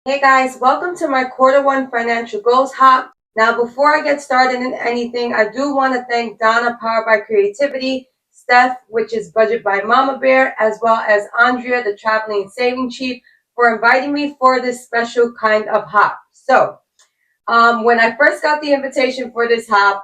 Hey guys, welcome to my quarter 1 financial goals hop. Now, before I get started in anything, I do want to thank Donna, Powered by Creativity, Steph, which is Budget by Mama Bear, as well as Andrea, the Traveling and Saving Chief, for inviting me for this special kind of hop. When I first got the invitation for this hop,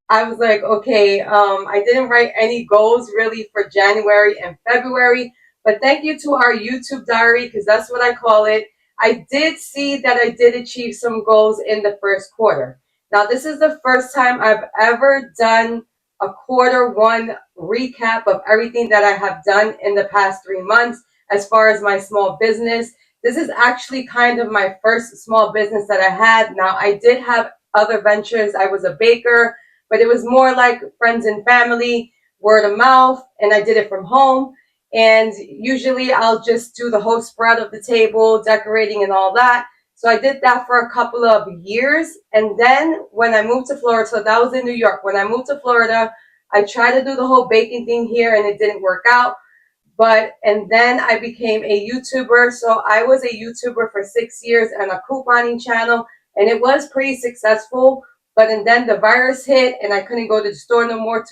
I was like, okay, I didn't write any goals really for January and February, but thank you to our YouTube diary, because that's what I call it. I did see that I did achieve some goals in the first quarter. Now, this is the first time I've ever done a quarter 1 recap of everything that I have done in the past 3 months as far as my small business. This is actually kind of my first small business that I had. Now, I did have other ventures. I was a baker, but it was more like friends and family, word of mouth, and I did it from home. And usually I'll just do the whole spread of the table, decorating and all that. So I did that for a couple of years. And then when I moved to Florida, so that was in New York. When I moved to Florida, I tried to do the whole baking thing here and it didn't work out. And then I became a YouTuber. So I was a YouTuber for 6 years and a couponing channel, and it was pretty successful. And then the virus hit, and I couldn't go to the store no more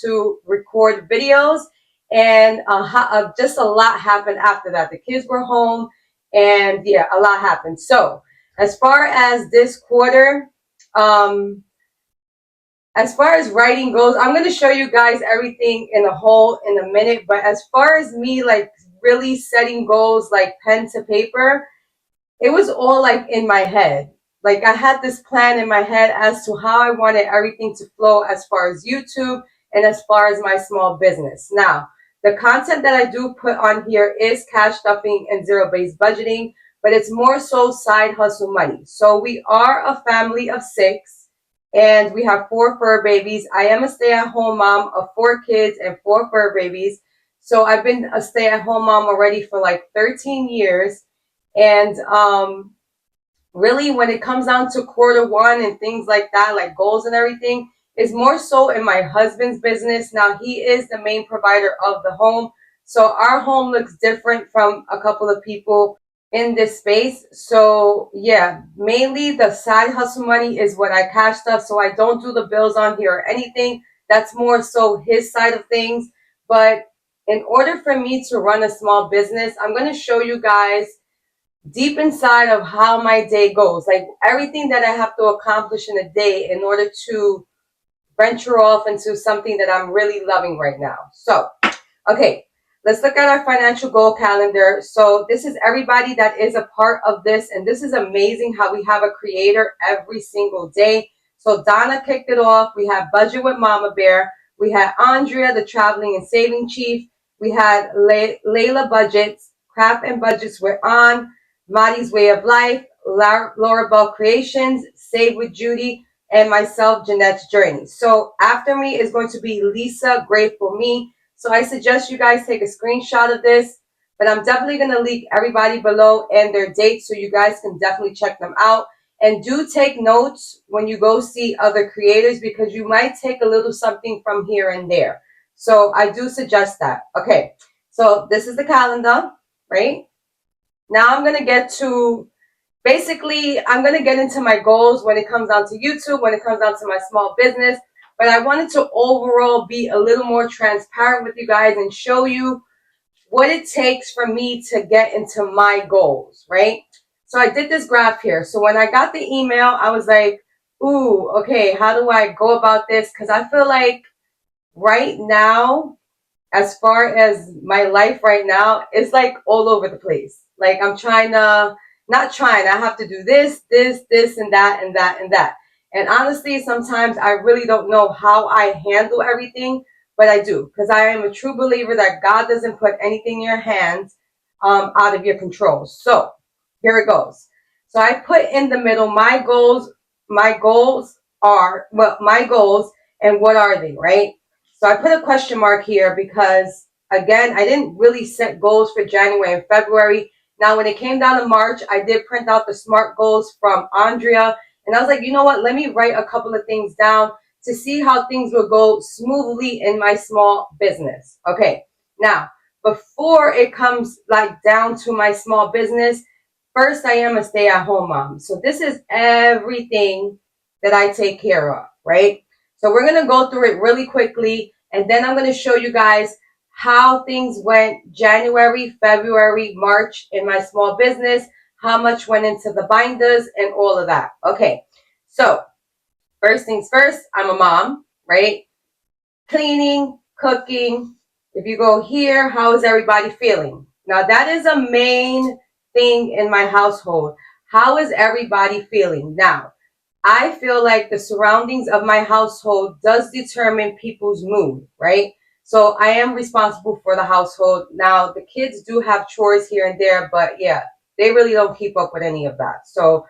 to record videos. And just a lot happened after that. The kids were home, and yeah, a lot happened. So as far as this quarter, um, as far as writing goes, I'm going to show you guys everything in a whole in a minute. But as far as me, like, really setting goals, like pen to paper, it was all like in my head. Like, I had this plan in my head as to how I wanted everything to flow as far as YouTube and as far as my small business. Now, the content that I do put on here is cash stuffing and zero-based budgeting, but it's more so side hustle money. So we are a family of 6, and we have 4 fur babies. I am a stay-at-home mom of 4 kids and 4 fur babies. So I've been a stay-at-home mom already for like 13 years. And really, when it comes down to quarter 1 and things like that, like goals and everything, is more so in my husband's business. Now, he is the main provider of the home. So our home looks different from a couple of people in this space. So yeah, mainly the side hustle money is what I cash stuff. So I don't do the bills on here or anything. That's more so his side of things. But in order for me to run a small business, I'm going to show you guys deep inside of how my day goes, like everything that I have to accomplish in a day in order to venture off into something that I'm really loving right now. So, okay, let's look at our financial goal calendar. So this is everybody that is a part of this, and this is amazing how we have a creator every single day. So Donna kicked it off. We have Budget with Mama Bear. We had Andrea, the Traveling and Saving Chief. We had Layla Budgets, Craft and Budgets We're On, Mari's Way of Life, Laura Bell Creations, Save with Judy, and myself, Jeanette's Journey. So after me is going to be Lisa, Grateful Me. So I suggest you guys take a screenshot of this, but I'm definitely going to link everybody below and their dates so you guys can definitely check them out. And do take notes when you go see other creators, because you might take a little something from here and there. So I do suggest that. Okay, so this is the calendar, right? Now I'm going to get to, basically, I'm going to get into my goals when it comes down to YouTube, when it comes down to my small business. But I wanted to overall be a little more transparent with you guys and show you what it takes for me to get into my goals, right? So I did this graph here. So when I got the email, I was like, ooh, okay, how do I go about this? Because I feel like right now, as far as my life right now, it's like all over the place. Like, I'm trying to, not trying, I have to do this, and that, and that, and that. And honestly, sometimes I really don't know how I handle everything, but I do, because I am a true believer that God doesn't put anything in your hands out of your control. So here it goes. So I put in the middle my goals. My goals are, well, my goals, and what are they, right? So I put a question mark here because, again, I didn't really set goals for January and February. Now, when it came down to March, I did print out the SMART goals from Andrea. And I was like, you know what? Let me write a couple of things down to see how things will go smoothly in my small business. Okay. Now, before it comes like down to my small business, first, I am a stay-at-home mom. So this is everything that I take care of, right? So we're going to go through it really quickly, and then I'm going to show you guys how things went January, February, March in my small business, how much went into the binders, and all of that. Okay, so first things first, I'm a mom, right? Cleaning, cooking. If you go here, how is everybody feeling? Now, that is a main thing in my household. How is everybody feeling? Now, I feel like the surroundings of my household does determine people's mood, right? So I am responsible for the household. Now, the kids do have chores here and there, but yeah, they really don't keep up with any of that. So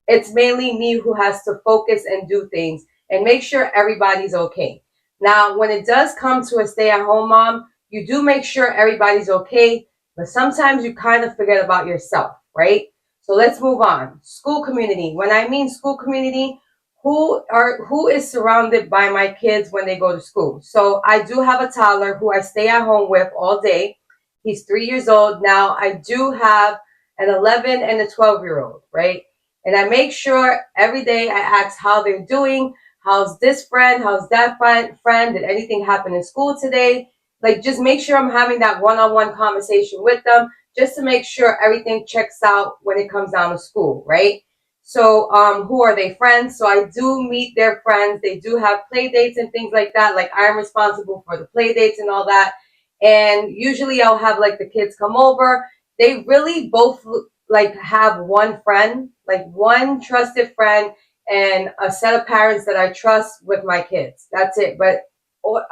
it's mainly me who has to focus and do things and make sure everybody's okay. Now, when it does come to a stay-at-home mom, you do make sure everybody's okay, but sometimes you kind of forget about yourself, right? So let's move on. School community. When I mean school community, who is surrounded by my kids when they go to school? So I do have a toddler who I stay at home with all day. He's 3 years old. Now I do have an 11 and a 12-year-old, right? And I make sure every day I ask how they're doing. How's this friend? How's that friend? Did anything happen in school today? Like, just make sure I'm having that one-on-one conversation with them just to make sure everything checks out when it comes down to school, right? So, who are they friends? So I do meet their friends. They do have play dates and things like that. Like, I'm responsible for the play dates and all that. And usually I'll have like the kids come over. They really both like have one friend, like one trusted friend and a set of parents that I trust with my kids. That's it. But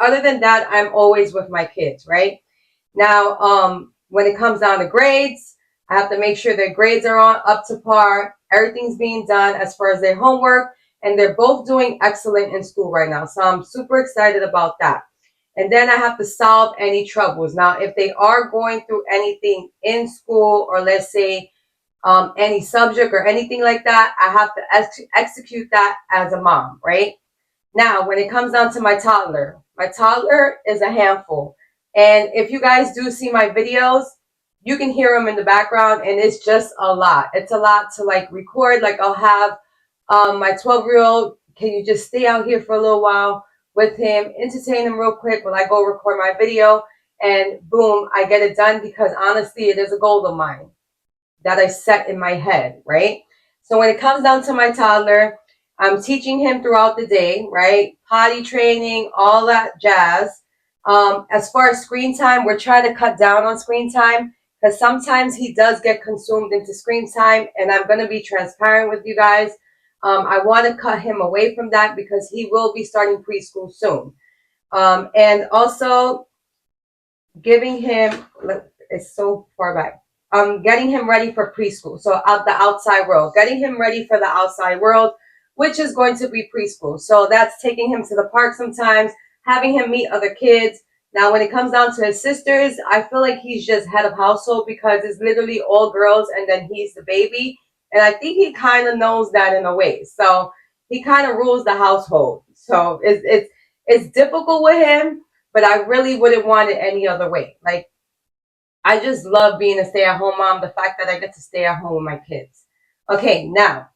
other than that, I'm always with my kids, right? Now, when it comes down to grades, I have to make sure their grades are on up to par. Everything's being done as far as their homework, and they're both doing excellent in school right now. So I'm super excited about that. And then I have to solve any troubles. Now, if they are going through anything in school, or let's say any subject or anything like that, I have to execute that as a mom, right? Now, when it comes down to my toddler is a handful. And if you guys do see my videos, you can hear him in the background, and it's just a lot. It's a lot to like record. Like, I'll have my 12-year-old, can you just stay out here for a little while with him, entertain him real quick while I go record my video, and boom, I get it done, because honestly, it is a goal of mine that I set in my head, right? So when it comes down to my toddler, I'm teaching him throughout the day, right? Potty training, all that jazz. As far as screen time, we're trying to cut down on screen time, because sometimes he does get consumed into screen time, and I'm going to be transparent with you guys. I want to cut him away from that because he will be starting preschool soon. And also giving him, it's so far back, getting him ready for preschool. So out the outside world, getting him ready for the outside world, which is going to be preschool. So that's taking him to the park sometimes, having him meet other kids. Now, when it comes down to his sisters, I feel like he's just head of household because it's literally all girls and then he's the baby. And I think he kind of knows that in a way. So he kind of rules the household. So it's difficult with him, but I really wouldn't want it any other way. Like, I just love being a stay-at-home mom, the fact that I get to stay at home with my kids. Okay, now,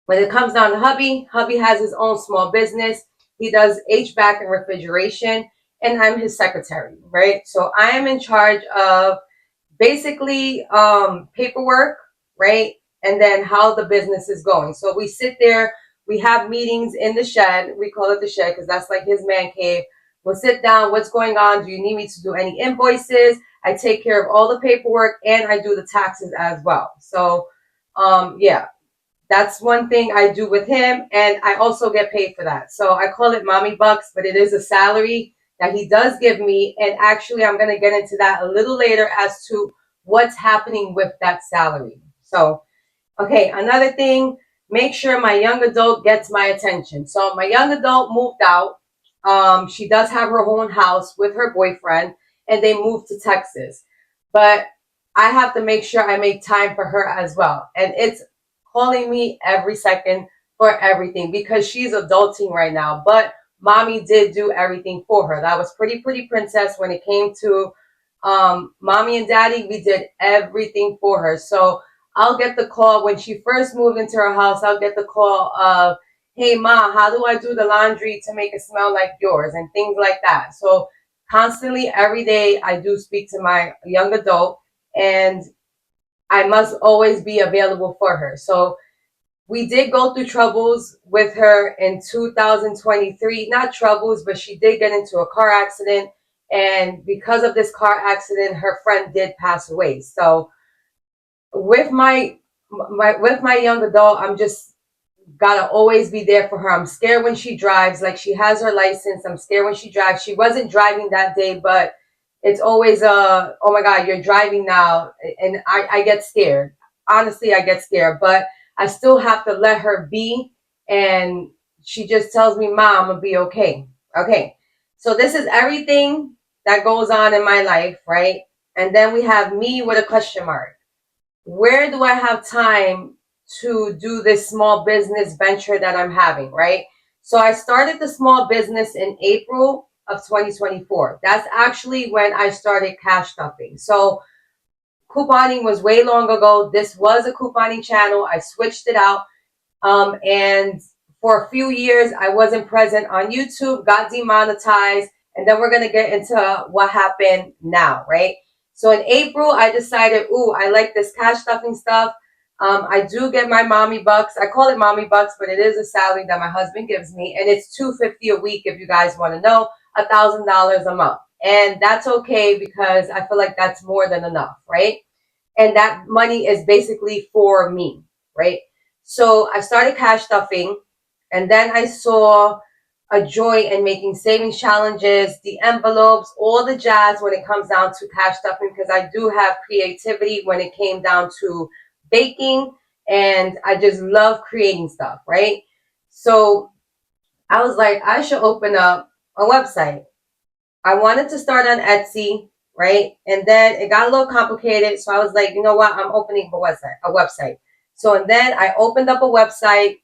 when it comes down to hubby has his own small business. He does HVAC and refrigeration, and I'm his secretary, right? So I am in charge of basically paperwork, right? And then how the business is going. So we sit there, we have meetings in the shed. We call it the shed because that's like his man cave. We'll sit down. What's going on? Do you need me to do any invoices? I take care of all the paperwork and I do the taxes as well. So, yeah, that's one thing I do with him. And I also get paid for that. So I call it mommy bucks, but it is a salary that he does give me. And actually, I'm going to get into that a little later as to what's happening with that salary. So, okay, another thing, make sure my young adult gets my attention. So my young adult moved out. She does have her own house with her boyfriend, and they moved to Texas. But I have to make sure I make time for her as well. And it's calling me every second for everything because she's adulting right now. But mommy did do everything for her. That was pretty princess when it came to mommy and daddy. We did everything for her. So I'll get the call when she first moved into her house. I'll get the call of, hey, Ma, how do I do the laundry to make it smell like yours? And things like that. So constantly, every day, I do speak to my young adult, and I must always be available for her. So we did go through troubles with her in 2023. Not troubles, but she did get into a car accident. And because of this car accident, her friend did pass away. So with my young adult, I'm just gotta always be there for her. I'm scared when she drives. Like, she has her license. I'm scared when she drives. She wasn't driving that day, but it's always oh my God, you're driving now, and I get scared. Honestly, I get scared, but I still have to let her be. And she just tells me, Mom, I'm gonna be okay. Okay. So this is everything that goes on in my life, right? And then we have me with a question mark. Where do I have time to do this small business venture that I'm having, right? So I started the small business in April of 2024. That's actually when I started cash stuffing. So couponing was way long ago. This was a couponing channel. I switched it out. And for a few years, I wasn't present on YouTube, got demonetized. And then we're going to get into what happened now, right? So in April, I decided, ooh, I like this cash stuffing stuff. I do get my mommy bucks. I call it mommy bucks, but it is a salary that my husband gives me. And it's $250 a week, if you guys want to know, $1,000 a month. And that's okay, because I feel like that's more than enough, right? And that money is basically for me, right? So I started cash stuffing, and then I saw a joy in making savings challenges, the envelopes, all the jazz when it comes down to cash stuffing, because I do have creativity when it came down to baking, and I just love creating stuff, right? So I was like, I should open up a website. I wanted to start on Etsy, right? And then it got a little complicated. So I was like, you know what? I'm opening a website. So, and then I opened up a website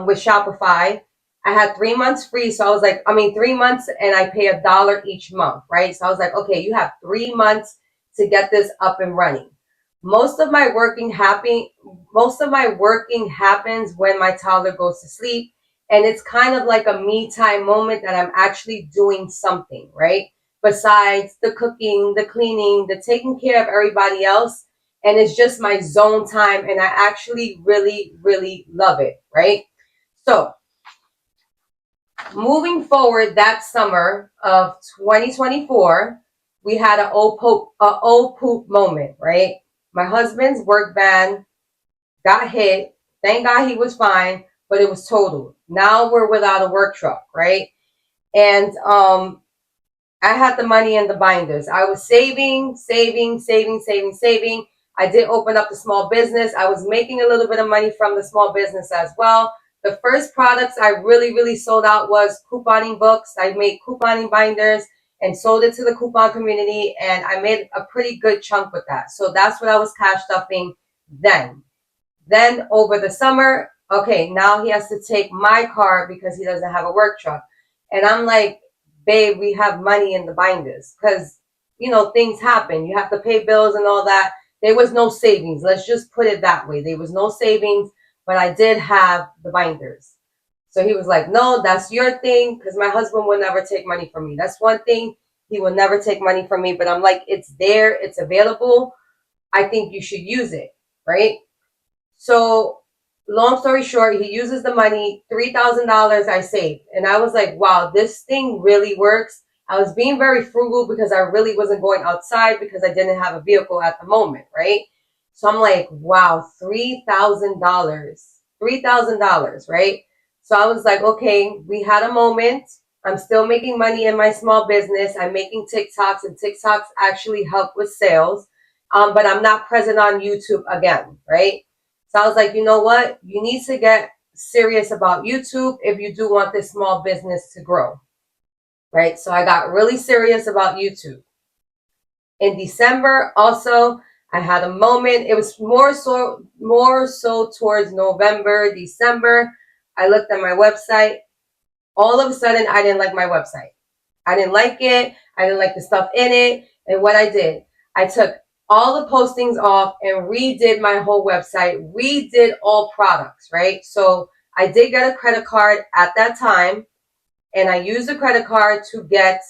with Shopify. I had 3 months free. So I was like, 3 months, and I pay $1 each month, right? So I was like, okay, you have 3 months to get this up and running. Most of my working happens when my toddler goes to sleep. And it's kind of like a me time moment that I'm actually doing something, right? Besides the cooking, the cleaning, the taking care of everybody else. And it's just my zone time. And I actually really, really love it, right? So moving forward, that summer of 2024, we had an old poop moment, right? My husband's work van got hit. Thank God he was fine, but it was totaled. Now we're without a work truck, right? And I had the money in the binders. I was saving. I did open up the small business. I was making a little bit of money from the small business as well. The first products I really, really sold out was couponing books. I made couponing binders and sold it to the coupon community, and I made a pretty good chunk with that. So that's what I was cash stuffing then. Then over the summer, okay, now he has to take my car because he doesn't have a work truck. And I'm like, babe, we have money in the binders, because, things happen. You have to pay bills and all that. There was no savings. Let's just put it that way. There was no savings, but I did have the binders. So he was like, no, that's your thing, because my husband will never take money from me. That's one thing. He will never take money from me. But I'm like, it's there. It's available. I think you should use it, right? So long story short, he uses the money, $3,000 I saved. And I was like, wow, this thing really works. I was being very frugal because I really wasn't going outside because I didn't have a vehicle at the moment, right? So I'm like, wow, $3,000, right? So I was like, okay, we had a moment. I'm still making money in my small business. I'm making TikToks, and TikToks actually help with sales. But I'm not present on YouTube again, right? So I was like, you know what? You need to get serious about YouTube if you do want this small business to grow, right? So I got really serious about YouTube. In December, also, I had a moment. It was more so towards November, December. I looked at my website. All of a sudden, I didn't like my website. I didn't like it. I didn't like the stuff in it. And what I did, I took all the postings off and redid my whole website, redid all products, right? So I did get a credit card at that time, and I used the credit card to get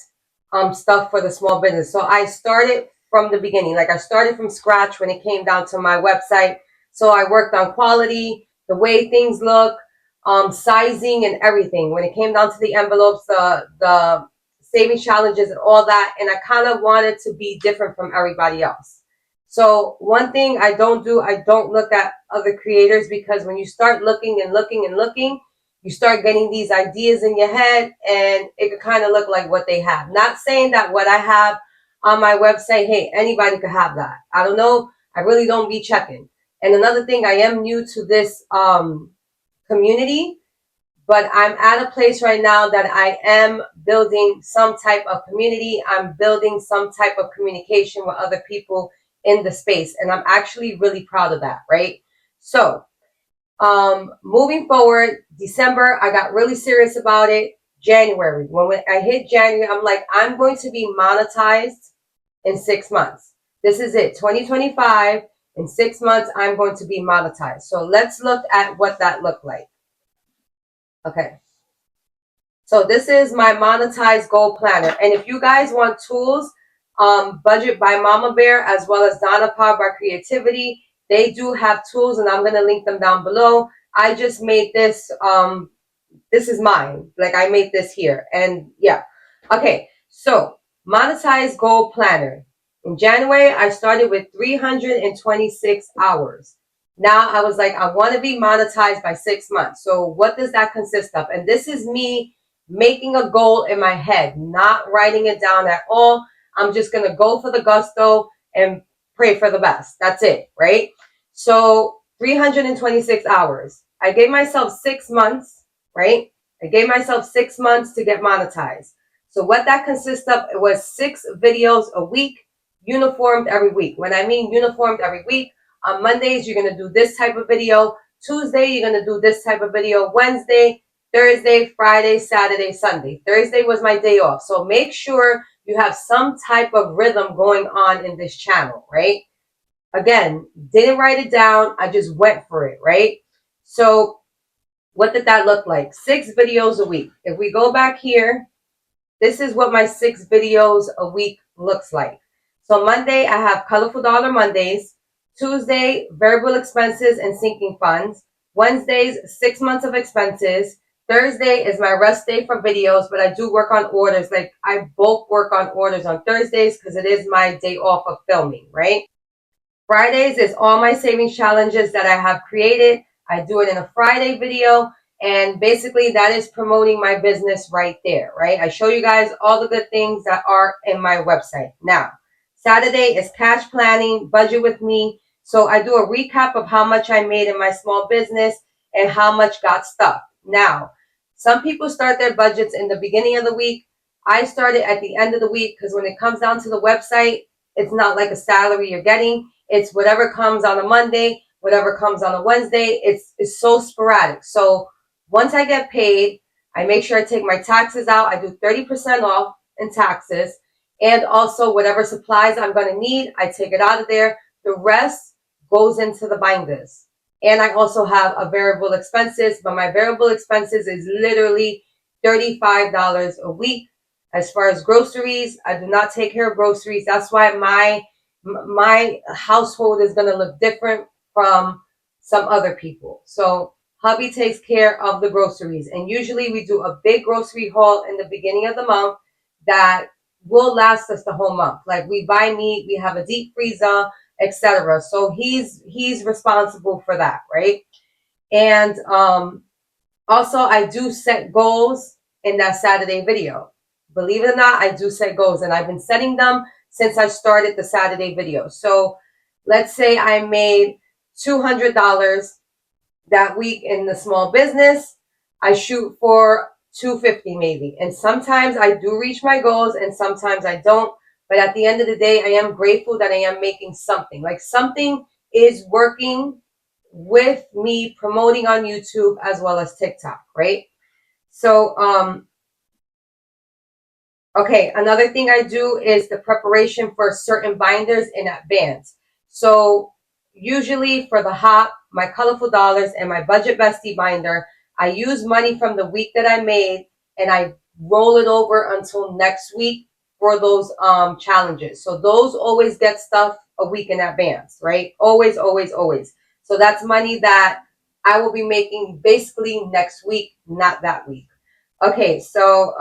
stuff for the small business. So I started from the beginning. Like I started from scratch when it came down to my website. So I worked on quality, the way things look, sizing and everything. When it came down to the envelopes, the saving challenges and all that. And I kind of wanted to be different from everybody else. So one thing I don't do, I don't look at other creators, because when you start looking and looking and looking, you start getting these ideas in your head and it could kind of look like what they have. Not saying that what I have on my website, hey, anybody could have that. I don't know. I really don't be checking. And another thing, I am new to this community, but I'm at a place right now that I am building some type of community. I'm building some type of communication with other people in the space. And I'm actually really proud of that, right? So moving forward, December, I got really serious about it. January, when I hit January, I'm like, I'm going to be monetized in 6 months. This is it, 2025. In 6 months, I'm going to be monetized. So let's look at what that looked like. Okay. So this is my monetized goal planner. And if you guys want tools, Budget by Mama Bear, as well as Donna Powered by Creativity, they do have tools, and I'm going to link them down below. I just made this, this is mine. Like I made this here. And yeah. Okay. So monetized goal planner. In January, I started with 326 hours. Now I was like, I want to be monetized by 6 months. So what does that consist of? And this is me making a goal in my head, not writing it down at all. I'm just going to go for the gusto and pray for the best. That's it, right? So 326 hours. I gave myself 6 months, right? I gave myself 6 months to get monetized. So what that consists of, it was 6 videos a week, uniformed every week. When I mean uniformed every week, on Mondays, you're going to do this type of video. Tuesday, you're going to do this type of video. Wednesday, Thursday, Friday, Saturday, Sunday. Thursday was my day off. So make sure you have some type of rhythm going on in this channel, right? Again, didn't write it down. I just went for it, right? So what did that look like? 6 videos a week. If we go back here, this is what my 6 videos a week looks like. So Monday, I have Colorful Dollar Mondays. Tuesday, variable expenses and sinking funds. Wednesdays, 6 months of expenses. Thursday is my rest day for videos, but I do work on orders. Like I bulk work on orders on Thursdays because it is my day off of filming, right? Fridays is all my savings challenges that I have created. I do it in a Friday video. And basically that is promoting my business right there, right? I show you guys all the good things that are in my website. Now, Saturday is cash planning, budget with me. So I do a recap of how much I made in my small business and how much got stuck. Now, some people start their budgets in the beginning of the week. I start it at the end of the week because when it comes down to the website, it's not like a salary you're getting. It's whatever comes on a Monday, whatever comes on a Wednesday. It's so sporadic. So once I get paid, I make sure I take my taxes out. I do 30% off in taxes. And also whatever supplies I'm going to need, I take it out of there. The rest goes into the binders. And I also have a variable expenses, but my variable expenses is literally $35 a week. As far as groceries, I do not take care of groceries. That's why my household is going to look different from some other people. So hubby takes care of the groceries. And usually we do a big grocery haul in the beginning of the month that will last us the whole month. Like we buy meat, we have a deep freezer, etc. So he's responsible for that, right? And also I do set goals in that Saturday video. Believe it or not, I do set goals, and I've been setting them since I started the Saturday video. So let's say I made $200 that week in the small business. I shoot for $250 maybe. And sometimes I do reach my goals and sometimes I don't. But at the end of the day, I am grateful that I am making something. Like something is working with me promoting on YouTube as well as TikTok, right? So Okay, another thing I do is the preparation for certain binders in advance. So usually for the hop, my colorful dollars, and my budget bestie binder, I use money from the week that I made and I roll it over until next week for those challenges. So those always get stuff a week in advance, right? Always, always, always. So that's money that I will be making basically next week, not that week. Okay, so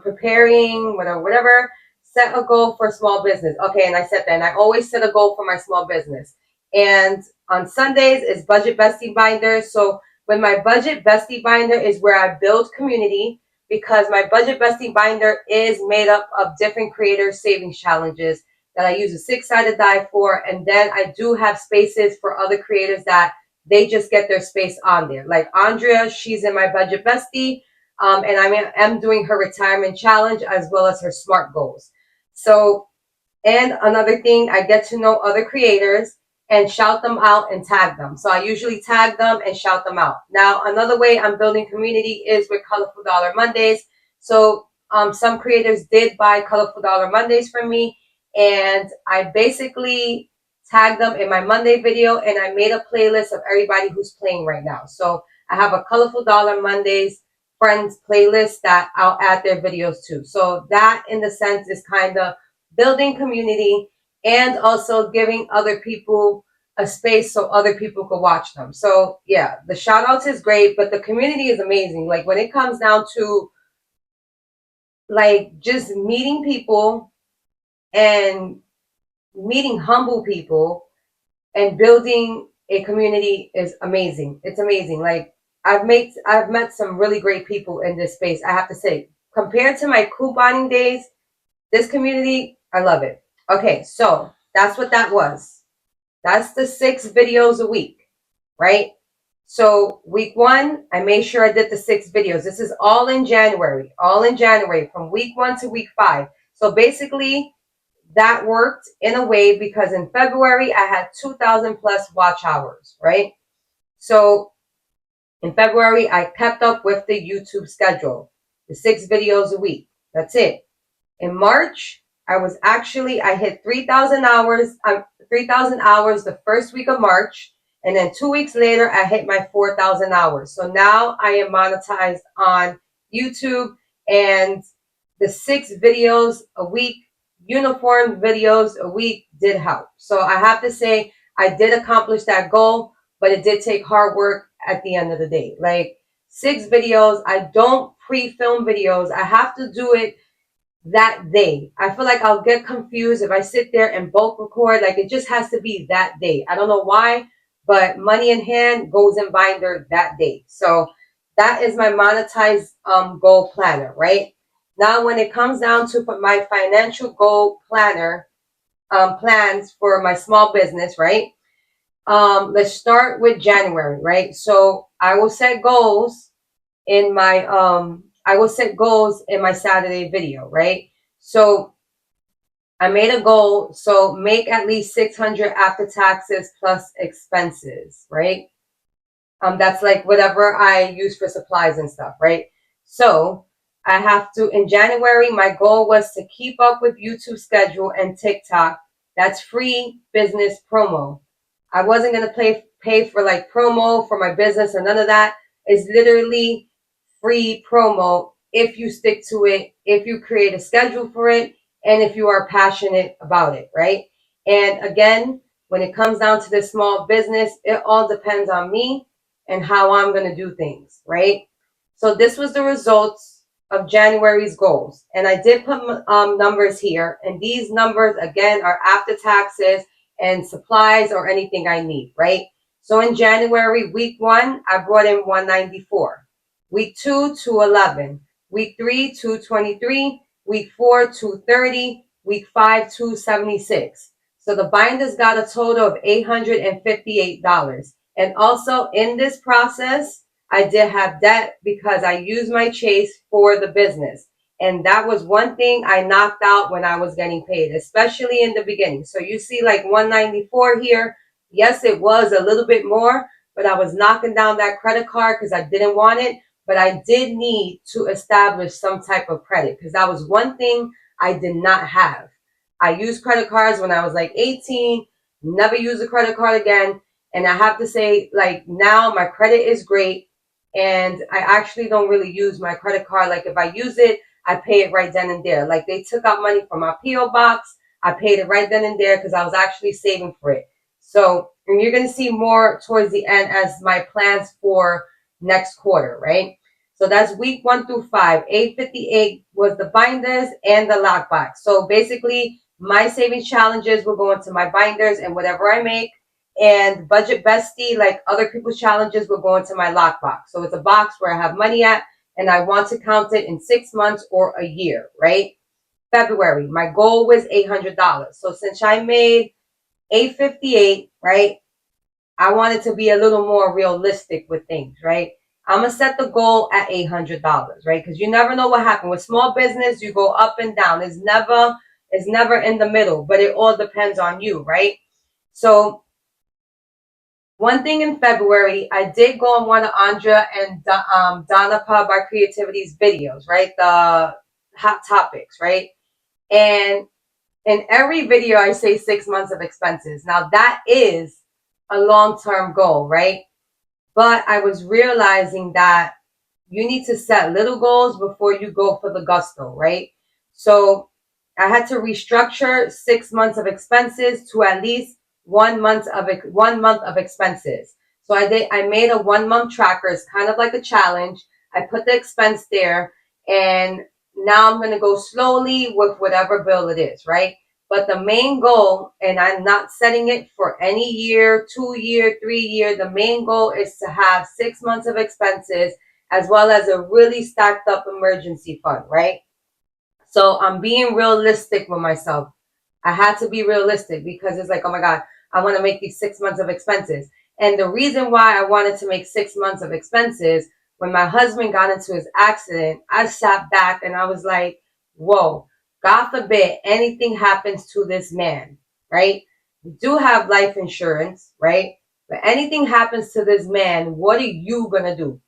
preparing, whatever, set a goal for small business. Okay, and I set that, and I always set a goal for my small business. And on Sundays is budget bestie binder. So when my budget bestie binder is where I build community, because my budget bestie binder is made up of different creator savings challenges that I use a six-sided die for, and then I do have spaces for other creators that they just get their space on there. Like Andrea, she's in my budget bestie. And I am doing her retirement challenge as well as her SMART goals. So, and another thing, I get to know other creators and shout them out and tag them. So I usually tag them and shout them out. Now, another way I'm building community is with Colorful Dollar Mondays. So some creators did buy Colorful Dollar Mondays from me, and I basically tagged them in my Monday video, and I made a playlist of everybody who's playing right now. So I have a Colorful Dollar Mondays friends playlist that I'll add their videos to. So that in the sense is kind of building community and also giving other people a space so other people could watch them. So yeah, the shout outs is great, but the community is amazing. Like when it comes down to like just meeting people and meeting humble people and building a community is amazing. It's amazing. Like I've met some really great people in this space. I have to say, compared to my couponing days, this community, I love it. Okay, so that's what that was. That's the 6 videos a week, right? So week 1, I made sure I did the 6 videos. This is all in January, from week 1 to week 5. So basically, that worked in a way because in February I had 2,000 plus watch hours, right? So in February I kept up with the YouTube schedule, the 6 videos a week. That's it. In March, I hit 3,000 hours, 3,000 hours the first week of March, and then 2 weeks later I hit my 4,000 hours. So now I am monetized on YouTube, and the 6 videos a week, uniform videos a week did help. So I have to say I did accomplish that goal, but it did take hard work at the end of the day. Like 6 videos, I don't pre-film videos. I have to do it that day. I feel like I'll get confused if I sit there and bulk record. Like it just has to be that day. I don't know why, but money in hand goes in binder that day. So that is my monetized goal planner, right? Now, when it comes down to my financial goal planner plans for my small business, right? Let's start with January, right? So I will set goals in my Saturday video, right? So I made a goal. So make at least 600 after taxes plus expenses, right? That's like whatever I use for supplies and stuff, right? So I have to, in January, my goal was to keep up with YouTube schedule and TikTok. That's free business promo. I wasn't going to pay for like promo for my business or none of that. It's literally free promo if you stick to it, if you create a schedule for it, and if you are passionate about it, right? And again, when it comes down to this small business, it all depends on me and how I'm going to do things, right? So this was the results of January's goals. And I did put numbers here. And these numbers, again, are after taxes and supplies or anything I need, right? So in January, week 1, I brought in 194. Week 2, 211. Week 3, 223. Week 4, 230. Week 5, 276. So the binders got a total of $858. And also in this process, I did have debt because I used my Chase for the business. And that was one thing I knocked out when I was getting paid, especially in the beginning. So you see like 194 here. Yes, it was a little bit more, but I was knocking down that credit card because I didn't want it. but I did need to establish some type of credit because that was one thing I did not have. I used credit cards when I was like 18, never used a credit card again. And I have to say, like, now my credit is great. And I actually don't really use my credit card. Like, if I use it, I pay it right then and there. Like, they took out money from my P.O. box. I paid it right then and there because I was actually saving for it. So, and you're going to see more towards the end as my plans for next quarter, right? So that's week 1 through 5. 858 was the binders and the lockbox. So basically, my savings challenges will go into my binders and whatever I make. And budget bestie, like other people's challenges, will go into my lockbox. So it's a box where I have money at, and I want to count it in 6 months or a year, right? February, my goal was $800. So since I made 858, right? I wanted to be a little more realistic with things, right? I'm gonna set the goal at $800, right? Because you never know what happens with small business. You go up and down. It's never in the middle, but it all depends on you, right? So one thing in February, I did go on one of Andrea and Donna Pub by Creativity's videos, right? The hot topics, right? And in every video, I say 6 months of expenses. Now that is a long-term goal, right? But I was realizing that you need to set little goals before you go for the gusto, right? So I had to restructure 6 months of expenses to at least 1 month of expenses. So I made a 1 month tracker. It's kind of like a challenge. I put the expense there, and now I'm going to go slowly with whatever bill it is, right? But the main goal, and I'm not setting it for any year, 2 year, 3 year, the main goal is to have 6 months of expenses as well as a really stacked up emergency fund, right? So I'm being realistic with myself. I had to be realistic because it's like, oh my God, I want to make these 6 months of expenses. And the reason why I wanted to make 6 months of expenses, when my husband got into his accident, I sat back and I was like, whoa, God forbid anything happens to this man, right? We do have life insurance, right? But anything happens to this man, what are you going to do?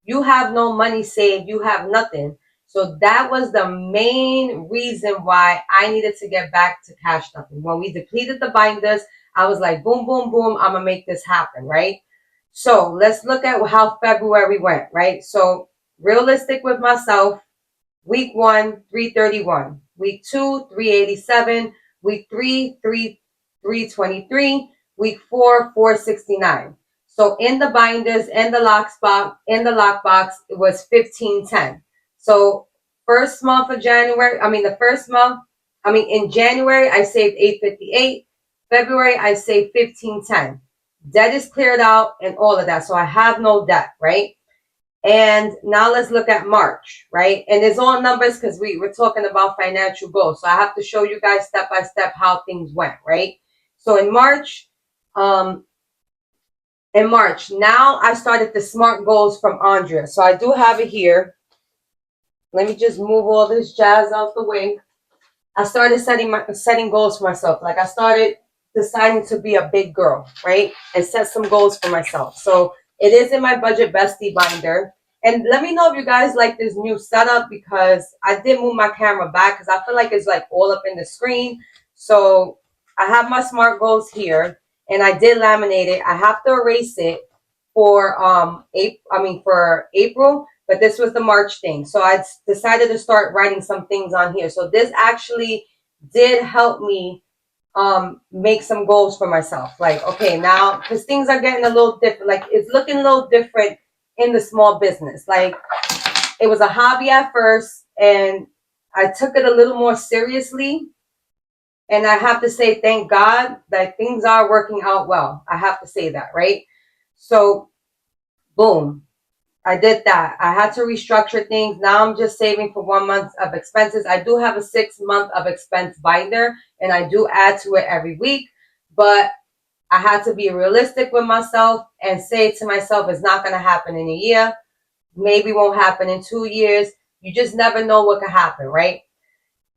You have no money saved. You have nothing. So that was the main reason why I needed to get back to cash stuffing. When we depleted the binders, I was like, boom, boom, boom, I'm going to make this happen, right? So let's look at how February went, right? So realistic with myself. Week 1, 331. Week 2, 387. Week 3, 323. Week 4, 469. So in the binders, in the lockbox, it was 1510. So in January, I saved 858. February, I saved 1510. Debt is cleared out and all of that. So I have no debt, right? And now let's look at March, right? And it's all numbers because we're talking about financial goals. So I have to show you guys step by step how things went, right? So in March, now I started the SMART goals from Andrea. So I do have it here. Let me just move all this jazz out the way. I started setting goals for myself. Like I started deciding to be a big girl, right? And set some goals for myself. So it is in my budget bestie binder. And let me know if you guys like this new setup because I did move my camera back because I feel like it's like all up in the screen. So I have my SMART goals here and I did laminate it. I have to erase it for April, but this was the March thing. So I decided to start writing some things on here. So this actually did help me make some goals for myself. Like, okay, now because things are getting a little different, like it's looking a little different in the small business. Like it was a hobby at first and I took it a little more seriously. And I have to say, thank God that things are working out well. I have to say that, right? So, boom, I did that. I had to restructure things. Now I'm just saving for 1 month of expenses. I do have a 6 month of expense binder and I do add to it every week, but I had to be realistic with myself and say to myself, it's not going to happen in a year. Maybe won't happen in 2 years. You just never know what could happen, right?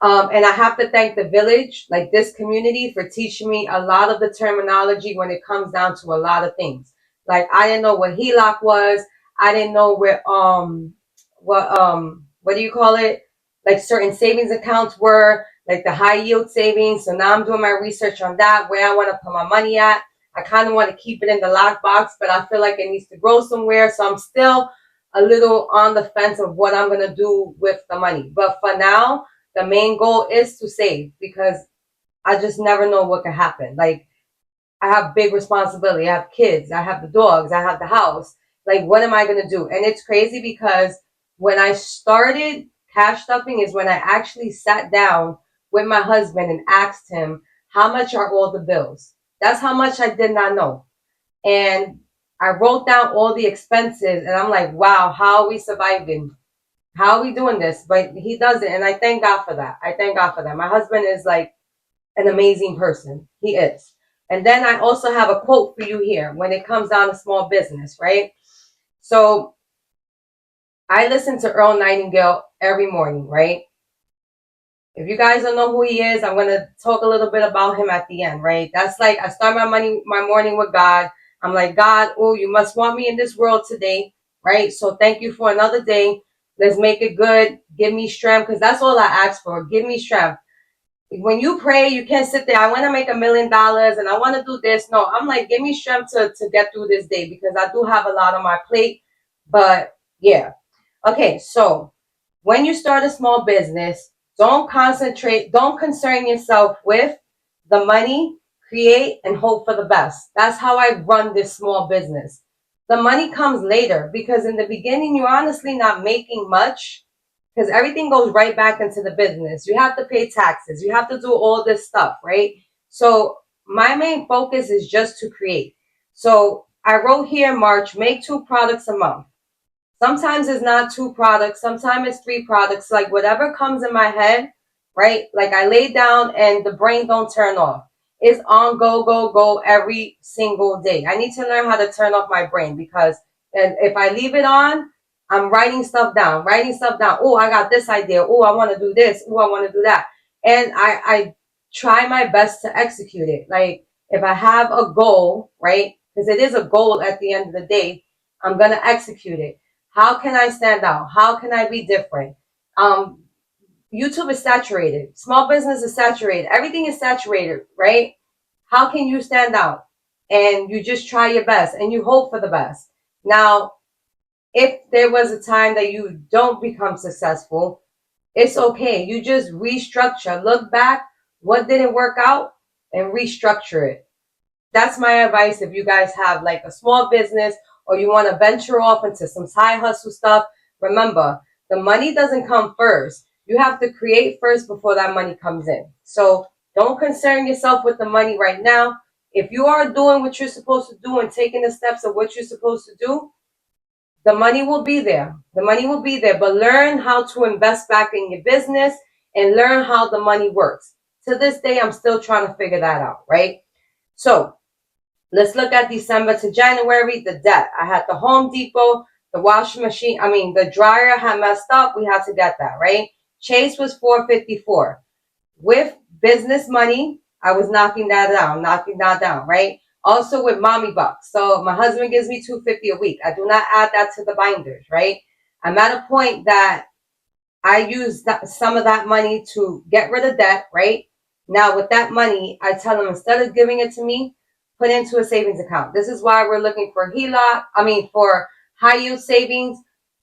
And I have to thank the village, like this community, for teaching me a lot of the terminology when it comes down to a lot of things. Like I didn't know what HELOC was. I didn't know what do you call it? Like certain savings accounts were, like the high yield savings. So now I'm doing my research on that, where I want to put my money at. I kind of want to keep it in the lockbox, but I feel like it needs to grow somewhere. So I'm still a little on the fence of what I'm going to do with the money. But for now, the main goal is to save, because I just never know what could happen. Like, I have big responsibility. I have kids. I have the dogs. I have the house. Like, what am I going to do? And it's crazy because when I started cash stuffing is when I actually sat down with my husband and asked him, how much are all the bills? That's how much I did not know. And I wrote down all the expenses and I'm like, wow, how are we surviving? How are we doing this? But he does it. And I thank God for that. I thank God for that. My husband is like an amazing person. He is. And then I also have a quote for you here when it comes down to small business, right? So I listen to Earl Nightingale every morning, right? If you guys don't know who he is, I'm going to talk a little bit about him at the end, right? That's like, I start my morning with God. I'm like, God, oh, you must want me in this world today, right? So thank you for another day. Let's make it good. Give me strength, because that's all I ask for. Give me strength. When you pray, you can't sit there. I want to make $1 million and I want to do this. No, I'm like, give me strength to get through this day, because I do have a lot on my plate. But yeah. Okay, so when you start a small business, don't concern yourself with the money, create and hope for the best. That's how I run this small business. The money comes later, because in the beginning, you're honestly not making much, because everything goes right back into the business. You have to pay taxes. You have to do all this stuff, right? So my main focus is just to create. So I wrote here, March, make 2 products a month. Sometimes it's not 2 products. Sometimes it's 3 products. Like whatever comes in my head, right? Like I lay down and the brain don't turn off. It's on go, go, go every single day. I need to learn how to turn off my brain, because if I leave it on, I'm writing stuff down. Oh, I got this idea. Oh, I want to do this. Oh, I want to do that. And I try my best to execute it. Like if I have a goal, right? Because it is a goal at the end of the day, I'm going to execute it. How can I stand out? How can I be different? YouTube is saturated. Small business is saturated. Everything is saturated, right? How can you stand out? And you just try your best and you hope for the best. Now, if there was a time that you don't become successful, it's okay. You just restructure. Look back, what didn't work out, and restructure it. That's my advice. If you guys have like a small business or you want to venture off into some side hustle stuff, remember, the money doesn't come first. You have to create first before that money comes in. So don't concern yourself with the money right now. If you are doing what you're supposed to do and taking the steps of what you're supposed to do, the money will be there. The money will be there, but learn how to invest back in your business and learn how the money works. To this day, I'm still trying to figure that out, right? So let's look at December to January, the debt. I had the Home Depot, the washing machine. The dryer had messed up. We had to get that, right? Chase was $454. With business money, I was knocking that down, right? Also with mommy bucks. So my husband gives me $250 a week. I do not add that to the binders, right? I'm at a point that I use some of that money to get rid of debt, right? Now with that money, I tell them, instead of giving it to me, put into a savings account. This is why we're looking for for high yield savings,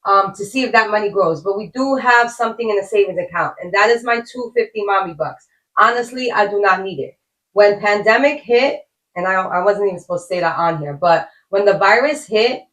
to see if that money grows. But we do have something in a savings account, and that is my $250 mommy bucks. Honestly, I do not need it. When pandemic hit, and I wasn't even supposed to say that on here, but when the virus hit,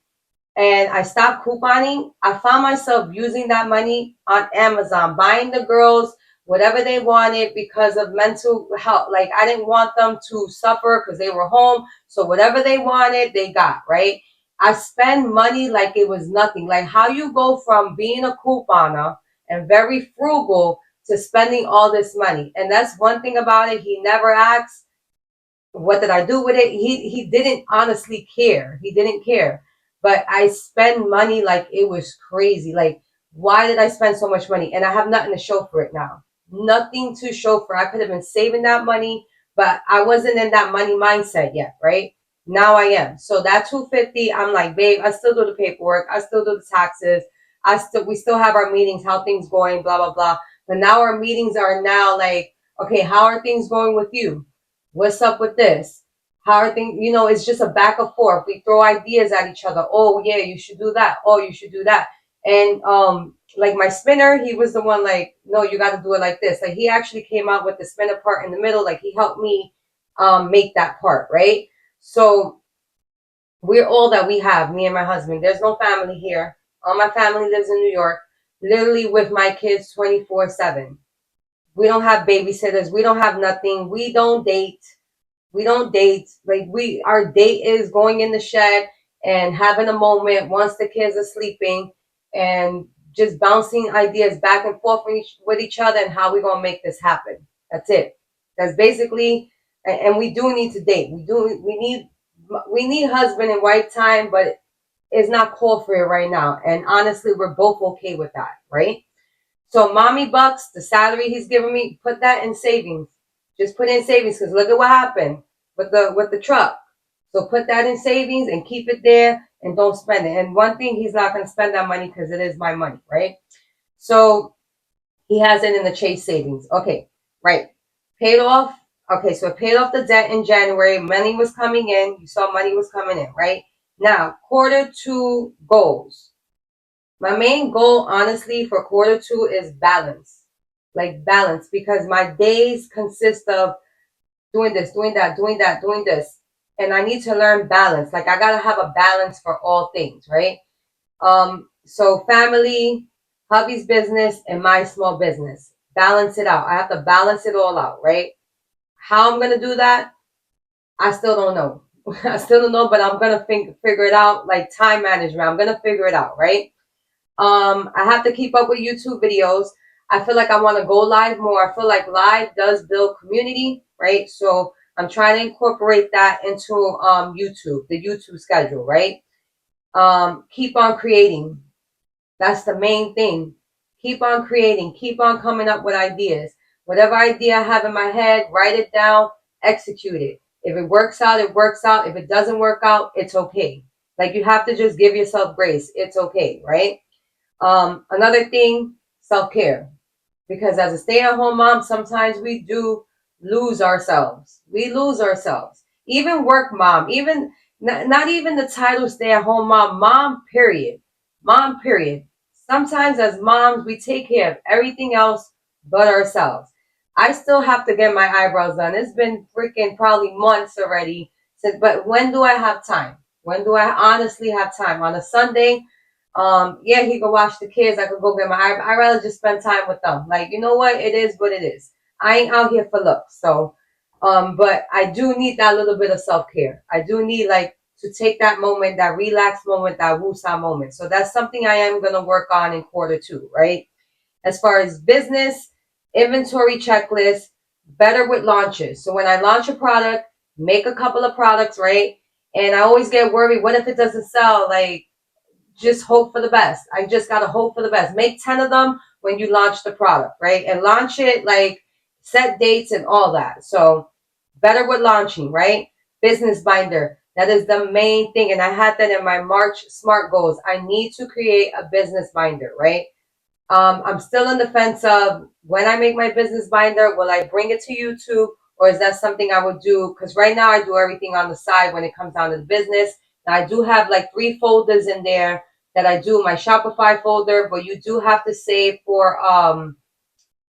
and I stopped couponing, I found myself using that money on Amazon, buying the girls whatever they wanted because of mental health. Like I didn't want them to suffer because they were home. So whatever they wanted, they got, right? I spend money like it was nothing. Like how you go from being a couponer and very frugal to spending all this money. And that's one thing about it. He never asks, what did I do with it? He didn't honestly care. He didn't care. But I spend money like it was crazy. Like, why did I spend so much money? And I have nothing to show for it now. Nothing to show for. I could have been saving that money, but I wasn't in that money mindset yet, right? Now I am. So that 250, I'm like, babe, I still do the paperwork. I still do the taxes. We still have our meetings, how things going, blah, blah, blah. But now our meetings are now like, okay, how are things going with you? What's up with this? How are things, it's just a back and forth. We throw ideas at each other. Oh yeah, you should do that. Oh, you should do that. And like my spinner, he was the one like, no, you got to do it like this. Like he actually came out with the spinner part in the middle. Like he helped me make that part, right? So we're all that we have, me and my husband. There's no family here. All my family lives in New York, literally with my kids 24/7. We don't have babysitters. We don't have nothing. We don't date. We don't date. Like our date is going in the shed and having a moment once the kids are sleeping and just bouncing ideas back and forth with each other and how we're going to make this happen. That's it. That's basically, and we do need to date. We need husband and wife time, but it's not called for it right now. And honestly, we're both okay with that, right? So mommy bucks, the salary he's giving me, put that in savings. Just put in savings because look at what happened with the truck. So put that in savings and keep it there and don't spend it. And one thing, he's not going to spend that money because it is my money, right? So he has it in the Chase savings. Okay, right. Paid off. Okay, so I paid off the debt in January. Money was coming in. You saw money was coming in, right? Now, quarter 2 goals. My main goal, honestly, for quarter 2 is balance. Like balance, because my days consist of doing this, doing that, doing that, doing this. And I need to learn balance. Like I gotta have a balance for all things, right? So family, hubby's business, and my small business. Balance it out. I have to balance it all out, right? How I'm gonna do that, I still don't know. I still don't know, but I'm gonna figure it out. Like time management, I'm gonna figure it out, right? I have to keep up with YouTube videos. I feel like I want to go live more. I feel like live does build community, right? So I'm trying to incorporate that into YouTube, the YouTube schedule, right? Keep on creating. That's the main thing. Keep on creating. Keep on coming up with ideas. Whatever idea I have in my head, write it down, execute it. If it works out, it works out. If it doesn't work out, it's okay. Like you have to just give yourself grace. It's okay, right? Another thing, self-care. Because as a stay-at-home mom, sometimes we do lose ourselves. We lose ourselves. Even work mom, even not even the title stay-at-home mom, period. Mom, period. Sometimes as moms, we take care of everything else but ourselves. I still have to get my eyebrows done. It's been freaking probably months already. But when do I have time? When do I honestly have time? On a Sunday, yeah, he could watch the kids. I could go get I'd rather just spend time with them. Like, you know what? It is what it is. I ain't out here for looks. So, but I do need that little bit of self-care. I do need like to take that moment, that relaxed moment, that woosah moment. So that's something I am going to work on in quarter 2, right? As far as business, inventory checklist, better with launches. So when I launch a product, make a couple of products, right? And I always get worried, what if it doesn't sell? Like, just hope for the best. I just got to hope for the best. Make 10 of them when you launch the product, right? And launch it, like set dates and all that. So better with launching, right? Business binder. That is the main thing. And I had that in my March SMART goals. I need to create a business binder, right? I'm still in the fence of when I make my business binder, will I bring it to YouTube or is that something I would do? Because right now I do everything on the side when it comes down to the business. Now I do have like 3 folders in there that I do, my Shopify folder, but you do have to save for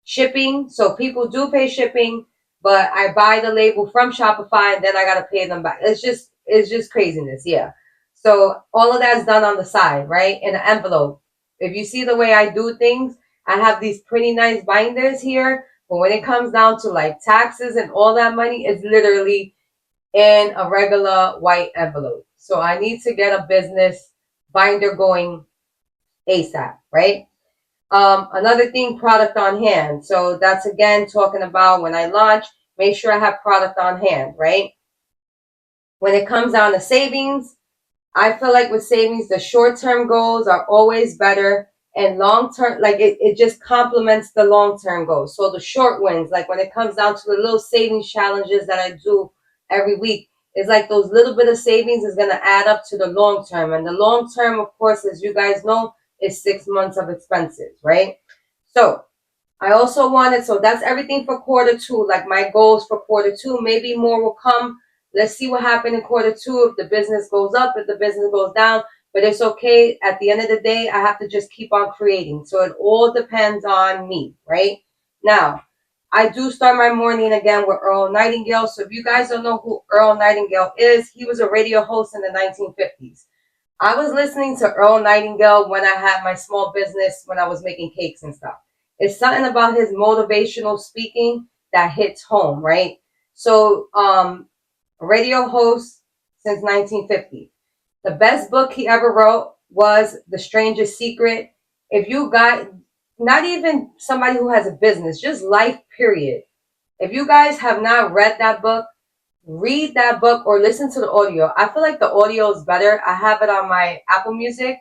shipping. So people do pay shipping, but I buy the label from Shopify and then I gotta pay them back. It's just craziness, yeah. So all of that's done on the side, right? In an envelope. If you see the way I do things, I have these pretty nice binders here, but when it comes down to like taxes and all that money, it's literally in a regular white envelope. So I need to get a business binder going ASAP, right? Another thing, product on hand. So that's again talking about when I launch, make sure I have product on hand, right? When it comes down to savings, I feel like with savings, the short-term goals are always better and long-term, like it just complements the long-term goals. So the short wins, like when it comes down to the little savings challenges that I do every week, it's like those little bit of savings is going to add up to the long term. And the long term, of course, as you guys know, is 6 months of expenses, right? So I also wanted, so that's everything for quarter two, like my goals for quarter two. Maybe more will come. Let's see what happened in quarter two. If the business goes up, if the business goes down, but it's okay. At the end of the day, I have to just keep on creating. So it all depends on me, right? Now, I do start my morning again with Earl Nightingale. So if you guys don't know who Earl Nightingale is, he was a radio host in the 1950s. I was listening to Earl Nightingale when I had my small business, when I was making cakes and stuff. It's something about his motivational speaking that hits home, right? So, radio host since 1950. The best book he ever wrote was The Strangest Secret. If you got, not even somebody who has a business, just life, period. If you guys have not read that book, read that book or listen to the audio. I feel like the audio is better. I have it on my Apple Music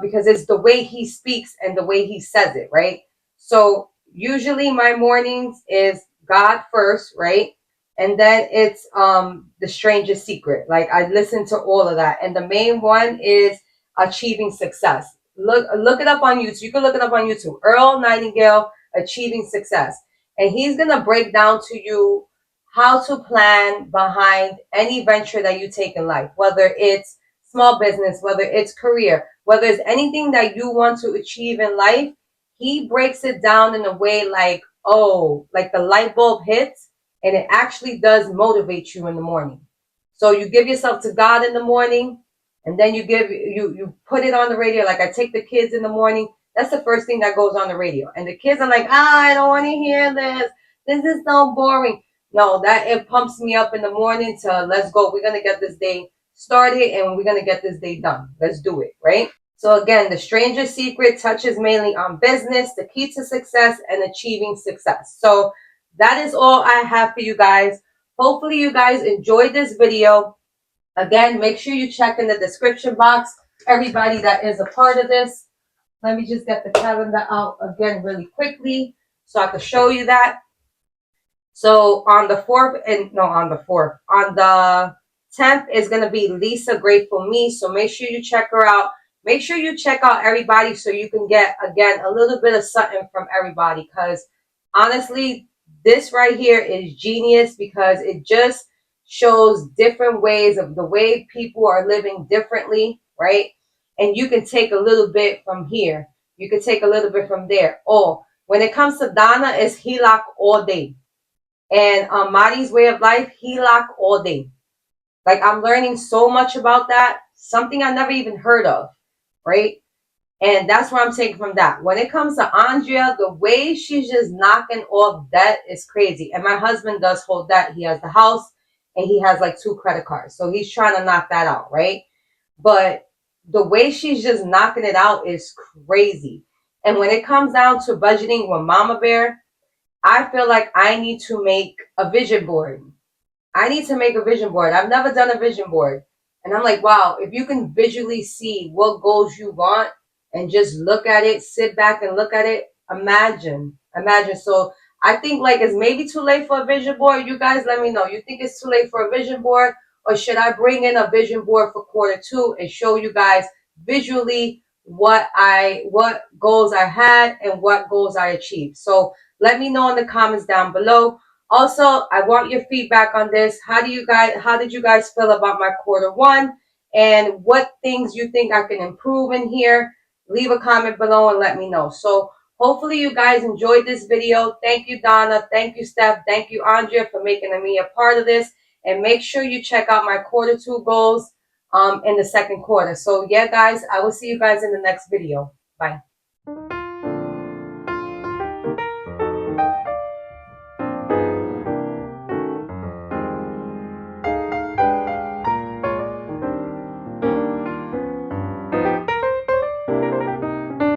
because it's the way he speaks and the way he says it, right? So usually my mornings is God first, right? And then it's The Strangest Secret. Like I listen to all of that. And the main one is Achieving Success. Look it up on YouTube. You can look it up on YouTube. Earl Nightingale, Achieving Success. And he's going to break down to you how to plan behind any venture that you take in life, whether it's small business, whether it's career, whether it's anything that you want to achieve in life. He breaks it down in a way like, oh, like the light bulb hits and it actually does motivate you in the morning. So you give yourself to God in the morning and then you put it on the radio. Like I take the kids in the morning. That's the first thing that goes on the radio. And the kids are like, I don't want to hear this. This is so boring. No, that it pumps me up in the morning to let's go. We're going to get this day started and we're going to get this day done. Let's do it, right? So again, The Strangest Secret touches mainly on business, the key to success, and achieving success. So that is all I have for you guys. Hopefully you guys enjoyed this video. Again, make sure you check in the description box. Everybody that is a part of this. Let me just get the calendar out again really quickly so I can show you that. So on the 10th is going to be Lisa Grateful Me. So make sure you check her out. Make sure you check out everybody so you can get, again, a little bit of something from everybody. Because honestly, this right here is genius because it just shows different ways of the way people are living differently, right? And you can take a little bit from here. You can take a little bit from there. Oh, when it comes to Donna, it's HELOC all day. And Mari's way of life, HELOC all day. Like I'm learning so much about that. Something I never even heard of, right? And that's what I'm taking from that. When it comes to Andrea, the way she's just knocking off debt is crazy. And my husband does hold debt. He has the house and he has like 2 credit cards. So he's trying to knock that out, right? But the way she's just knocking it out is crazy. And when it comes down to budgeting with Mama Bear, I feel like I need to make a vision board. I need to make a vision board. I've never done a vision board. And I'm like, wow, if you can visually see what goals you want and just look at it, sit back and look at it, imagine. So I think like it's maybe too late for a vision board. You guys let me know. You think it's too late for a vision board? Or should I bring in a vision board for quarter 2 and show you guys visually what goals I had and what goals I achieved? So let me know in the comments down below. Also, I want your feedback on this. How did you guys feel about my quarter 1 and what things you think I can improve in here? Leave a comment below and let me know. So hopefully you guys enjoyed this video. Thank you, Donna. Thank you, Steph. Thank you, Andrea, for making me a part of this. And make sure you check out my quarter 2 goals in the second quarter. So yeah, guys, I will see you guys in the next video. Bye.